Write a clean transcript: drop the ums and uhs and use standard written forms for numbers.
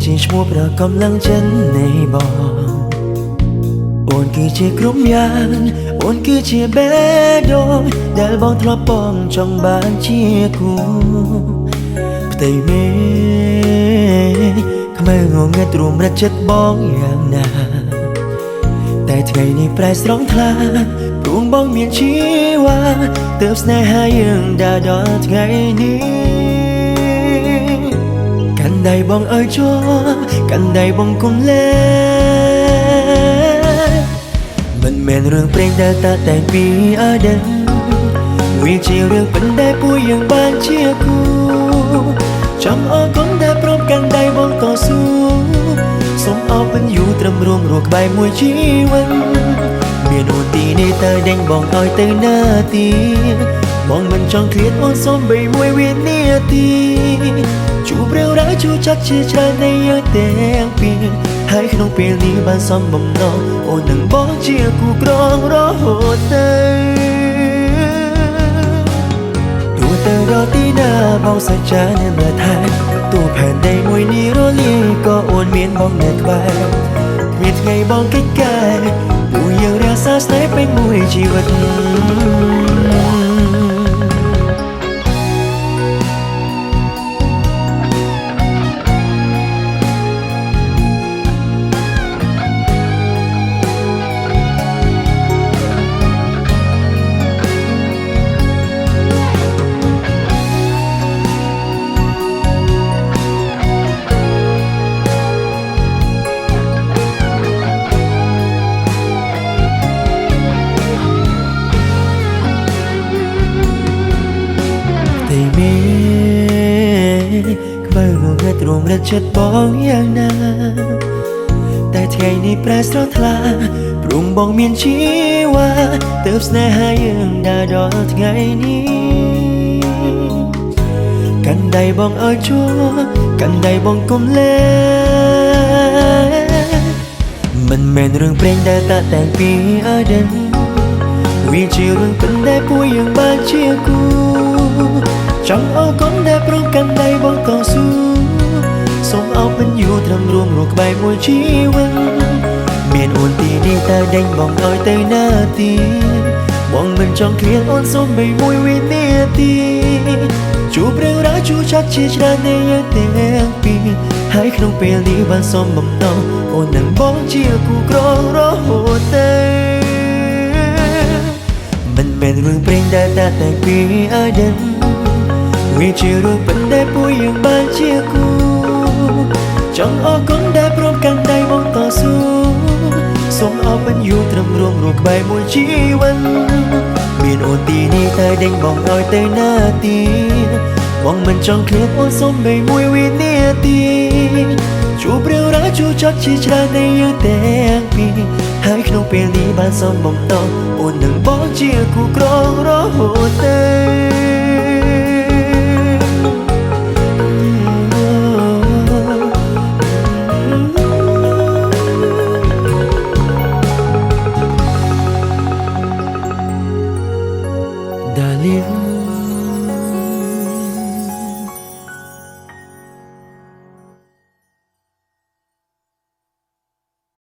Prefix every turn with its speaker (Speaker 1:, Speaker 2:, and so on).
Speaker 1: ជាឈ្មោះប្រកំឡឹងចិត្តនៃបងអូនគឺជាក្រុមយ៉ាងអូនគឺជាបេះដូងដែលបងធ្លាប់បងចង់បានជាគូផ្ទៃមេខ្មៅងងឹតរួមរត់ចិត្តបងយ៉ាងណាតែថ្ងៃនេះប្រែស្រង់ថ្លាព្រោះបងមានជីវ៉ាទើបស្នេហាយើងដើរដល់ថ្ងៃនេះកាន់ដៃបងអើយជាប់កាន់ដៃបងគុំលែមិនមែនរឿងព្រេងដែលតាតែងពីអតីតវាជារឿងពិតដែលពួកយើងបានជាគូចាំអរគុណដែលព្រមកាន់ដៃបងតស៊ូសូមអរគុណយូរត្រឹមរួមរស់ក្បែរមួយជីវិតមានអូនទីនេះតើដេញបងឲ្យទៅណាទីបងមិនចង់ឃ្លាតអូនសូមបីមួយវិនាទីជួបរឿងរ៉ាវជួបចាត់ជាច្រើននៃយើងទាំងពីរហើយក្នុងពេលនេះបានសំបំណងអូននឹងបងជាគូក្រងរហូតទៅទោះទៅដល់ទីណាបងសច្ចានឹងមើលថែទោះផែនដីមួយនេះរលាយក៏អូនមានបងនៅក្បែរគ្មានថ្ងៃបងកិច្ចការពួកយើងរក្សាស្នេហ៍ពេញមួយជីវិតខ្មៅងងឹតរួមរត់ចិត្តបងយ៉ាងណាតែថ្ងៃនេះប្រែស្រស់ថ្លាព្រមបងមានជីវ៉ាទើបស្នេហាយើងដើរដល់ថ្ងៃនេះកាន់ដៃបងអើយជួកាន់ដៃបងគុំលែមិនមែនរឿងព្រេងដែលតាតែងពីអតីតវាជារឿងពិតដែលពួកយើងបានជាគូចង់អរគុណដែលព្រមកាន់ដៃបងតស៊ូសូមអរគុណយូរត្រឹមរួមរស់ក្បែរមួយជីវិតមានអូនទីនេះតើដេញបងឲ្យទៅណាទីបងមិនចង់ឃ្លាតអូនសូមបីមួយវិនាទីជួបរឿងរ៉ាវជួបចាត់ជាច្រើននៃយើងទាំងពីរហើយក្នុងពេលនេះបានសំបំណងអូននឹងបងជាគូក្រងរហូតទៅមិនមែនរឿងព្រេងដែលតាតែងពីអតីតវាជារឿងពិតដែលពួកយើងបានជាគូចង់អរគុណដែលព្រមកាន់ដៃបងតស៊ូសូមអរគុណយូរត្រឹមរួមរស់ក្បែរមួយជីវិតមានអូនទីនេះតើដេញបងឲ្យទៅណាទីបងមិនចង់ឃ្លាតអូនសូមបីមួយវិនាទីជួបរឿងរ៉ាវជួបចាត់ជាច្រើននៃយើងទាំងពីរហើយក្នុងពេលនេះបានសំបំណងអូននឹងបងជាគូក្រងរហូតទៅ